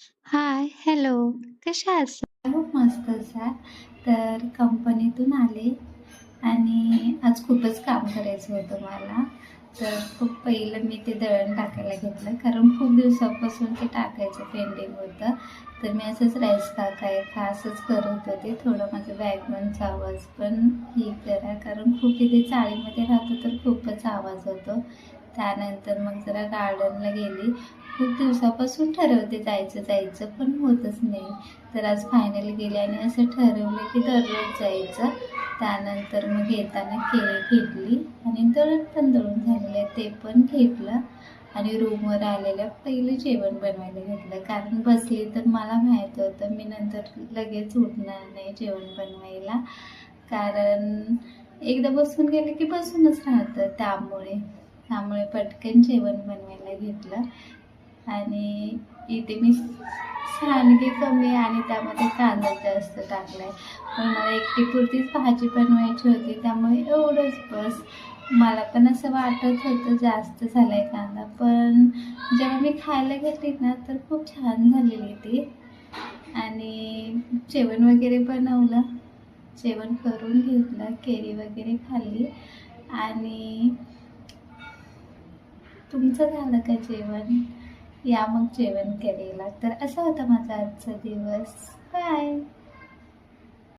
हाय, hello. कशा आहात? खूप मस्त असा. तर कंपनीतून आले आणि आज खूपच काम करायचं होतं मला. तर खूप पहिलं मी ते दळण टाकायला घेतलं, कारण खूप दिवसापासून ते टाकायचं पेंडिंग होतं. तर मी असंच राईस खा, काय खा असंच करत होते. थोडं माझं बॅकग्राऊंडचा आवाज पण हे करा, कारण खूप इथे चाळीमध्ये राहतो तर खूपच आवाज होतो. त्यानंतर मग जरा गार्डनला गेली. खूप दिवसापासून ठरवते जायचं पण होतच नाही. तर आज फायनली गेले आणि असं ठरवलं की दररोज जायचं. त्यानंतर मग येताना केळी घेतली आणि दळण पण दळून झालेलं आहे ते पण घेतलं आणि रूमवर आलेलं पहिलं जेवण बनवायला घेतलं. कारण बसली तर मला माहीत होतं मी नंतर लगेच उठणार नाही जेवण बनवायला. कारण एकदा बसून गेले की बसूनच राहतं त्यामुळे पटकन जेवण बनवायला घेतलं. आणि इथे मी सांडगे कमी आणि त्यामध्ये कांदा जास्त टाकला आहे. पण मला एकटीपुरतीच भाजी बनवायची होती त्यामुळे एवढंच बस. मला पण असं वाटत होतं जास्त झाला आहे कांदा, पण जेव्हा मी खायला घेतली ना तर खूप छान झालेली ती. आणि जेवण वगैरे बनवलं, जेवण करून घेतलं, केळी वगैरे खाल्ली. आणि तुमचं झालं का जेवण? या मग जेवण करायला. तर असा होता माझा आजचा दिवस. बाय.